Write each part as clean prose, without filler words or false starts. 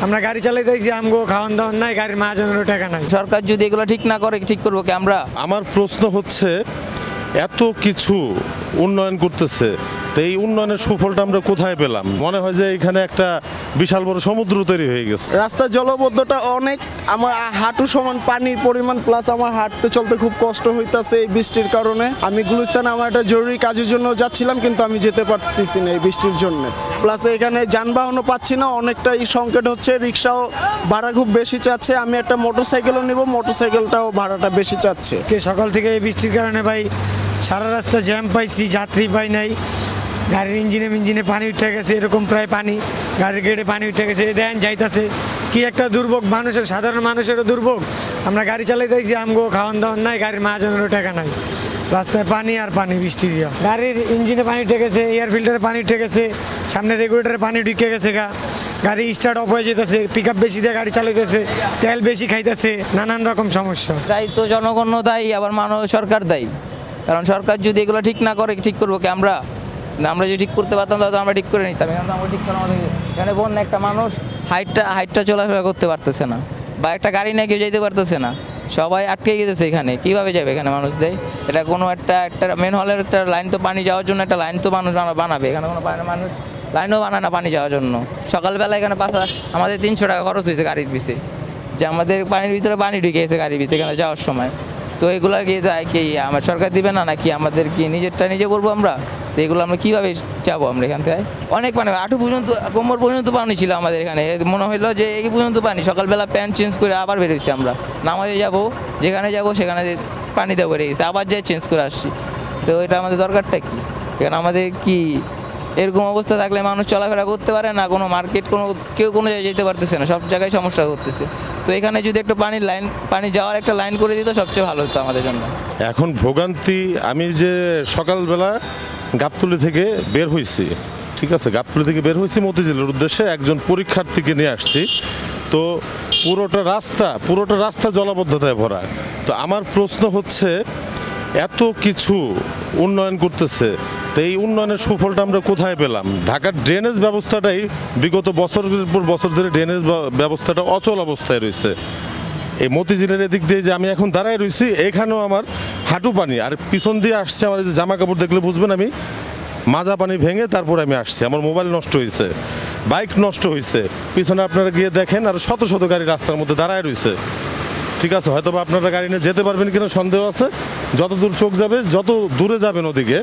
আমরা গাড়ি চালাইতেছি, আমগো খাওয়ান দাওয়ান নাই, গাড়ির মাহাজনেরও টাকা নাই। সরকার যদি এগুলো ঠিক না করে ঠিক করবো কি আমরা? আমার প্রশ্ন হচ্ছে, এত কিছু উন্নয়ন করতেছে, তো এই উন্নয়নের সুফলটা আমরা কোথায় পেলাম? মনে হয় যে এখানে একটা বিশাল বড় সমুদ্র তৈরি হয়ে গেছে। রাস্তার জলবদ্ধতা অনেক, আমার হাঁটু সমান পানির পরিমাণ, প্লাস আমার হাঁটতে চলতে খুব কষ্ট হইতাছে এই বৃষ্টির কারণে। আমি গুলিস্তানে আমার একটা জরুরি কাজের জন্য যাচ্ছিলাম, কিন্তু আমি যেতে পারতেছি না এই বৃষ্টির জন্য। প্লাস এখানে যানবাহনও পাচ্ছি না, অনেকটাই সংকট হচ্ছে। রিক্সাও ভাড়া খুব বেশি চাচ্ছে, আমি একটা মোটরসাইকেলও নিব, মোটরসাইকেলটাও ভাড়াটা বেশি চাচ্ছে। সকাল থেকে এই বৃষ্টির কারণে ভাই সারা রাস্তা জ্যাম পাইছি, যাত্রী পাই নাই, গাড়ির ইঞ্জিনে পানি উঠে গেছে, এরকম প্রায় পানি, গাড়ির গেটে পানি উঠে গেছে, দেন যাইতাছে। কি একটা দুর্ভোগ মানুষের, সাধারণ মানুষেরও দুর্ভোগ। আমরা গাড়ি চালাইতেছি, আমগো খাওয়ান দাওয়ান নাই, গাড়ির মাহাজনেরও টাকা নাই। রাস্তায় পানি আর পানি, বৃষ্টি দিয়া গাড়ির ইঞ্জিনে পানি উঠে গেছে, এয়ার ফিল্টারে পানি উঠে গেছে, সামনে রেগুলেটারে পানি ঢুকে গেছে গা, গাড়ি স্টার্ট অফ হয়ে যেতেছে, পিক আপ বেশি দিয়ে গাড়ি চালাইতেছে, তেল বেশি খাইতেছে, নানান রকম সমস্যা। দায়ী তো জনগণ দায়ী, আবার সরকার দায়ী। কারণ সরকার যদি এগুলো ঠিক না করে ঠিক করবো কি আমরা? আমরা যদি ঠিক করতে পারতাম তাহলে আমরা ঠিক করে নিতাম। এখন আমরা ঠিক করা আমাদের এখানে বন্যা, একটা মানুষ হাইটটা চলাফেরা করতে পারতেছে না, বা একটা গাড়ি নিয়ে কেউ যেতে পারতেছে না, সবাই আটকে গেছে এখানে। কীভাবে যাবে এখানে মানুষ দেয়? এটা কোনো একটা মেন হলের একটা লাইন, তো পানি যাওয়ার জন্য একটা লাইন তো মানুষ বানাবে, এখানে কোনো মানুষ লাইনও বানায় না পানি যাওয়ার জন্য। সকালবেলা এখানে আমাদের 300 টাকা খরচ হয়েছে গাড়ির পিছে, যে আমাদের পানির ভিতরে পানি ঢুকে গেছে গাড়ির ভিতরে এখানে যাওয়ার সময়। তো এগুলো কি আমার সরকার দিবে না, নাকি আমাদের কি নিজেরটা নিজে করবো আমরা? তো এগুলো আমরা কীভাবে যাবো আমরা এখান থেকে? অনেক পানি, হাঁটু পর্যন্ত, কোমর পর্যন্ত পানি ছিল আমাদের এখানে। মনে হলো যে এই পর্যন্ত পানি। সকালবেলা প্যান্ট চেঞ্জ করে আবার বেরোচ্ছি আমরা, নামাজে যাবো, যেখানে যাবো সেখানে পানি দেওয়া বেড়ে গেছে, আবার যাই চেঞ্জ করে আসছি। তো এটা আমাদের দরকারটা কি? এখানে আমাদের কি এরকম অবস্থা থাকলে মানুষ চলাফেরা করতে পারে না, কোনো মার্কেট, কেউ কোনো জায়গায় যেতে পারতেছে না, সব জায়গায় সমস্যা করতেছে। তো এখানে যদি একটা পানি যাওয়ার একটা লাইন করে দিত সবচেয়ে ভালো হতো আমাদের জন্য। এখন ভোগান্তি, আমি যে সকালবেলা গাবতলী থেকে বের হয়েছি, ঠিক আছে, গাবতলী থেকে বের হয়েছি মতিঝিলের উদ্দেশ্যে, একজন পরীক্ষার্থীকে নিয়ে আসছি। তো পুরোটা রাস্তা জলাবদ্ধতায় ভরা। তো আমার প্রশ্ন হচ্ছে, এত কিছু উন্নয়ন করতেছে, তো এই উন্নয়নের সুফলটা আমরা কোথায় পেলাম? ঢাকার ড্রেনেজ ব্যবস্থাটাই বিগত বছরের পর বছর ধরে ড্রেনেজ ব্যবস্থাটা অচল অবস্থায় রয়েছে। এই মতিঝিলের এদিক দিয়ে যে আমি এখন দাঁড়ায় রয়েছি, এখানেও আমার হাঁটু পানি, আর পিছন দিয়ে আসছে আমার যে জামা কাপড় দেখলে বুঝবেন আমি মাজা পানি ভেঙে তারপর আমি আসছি। আমার মোবাইল নষ্ট হয়েছে, বাইক নষ্ট হয়েছে, পিছনে আপনারা গিয়ে দেখেন আর শত শত গাড়ি রাস্তার মধ্যে দাঁড়ায় রয়েছে। ঠিক আছে, হয়তো বা আপনারা গাড়ি নিয়ে যেতে পারবেন কিনা সন্দেহ আছে। যত দূর চোখ যাবে, যত দূরে যাবেন ওদিকে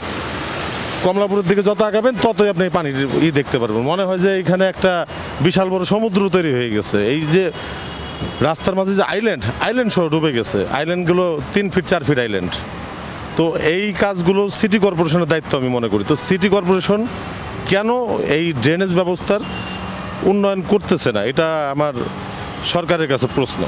কমলাপুরের দিকে যত আগাবেন, ততই আপনি পানির দেখতে পারবেন। মনে হয় যে এখানে একটা বিশাল বড় সমুদ্র তৈরি হয়ে গেছে। এই যে রাস্তার মাঝে যে আইল্যান্ড সহ ডুবে গেছে, আইল্যান্ডগুলো 3 ফিট 4 ফিট আইল্যান্ড। তো এই কাজগুলো সিটি কর্পোরেশনের দায়িত্ব আমি মনে করি। তো সিটি কর্পোরেশন কেন এই ড্রেনেজ ব্যবস্থার উন্নয়ন করতেছে না, এটা আমার সরকারের কাছে প্রশ্ন।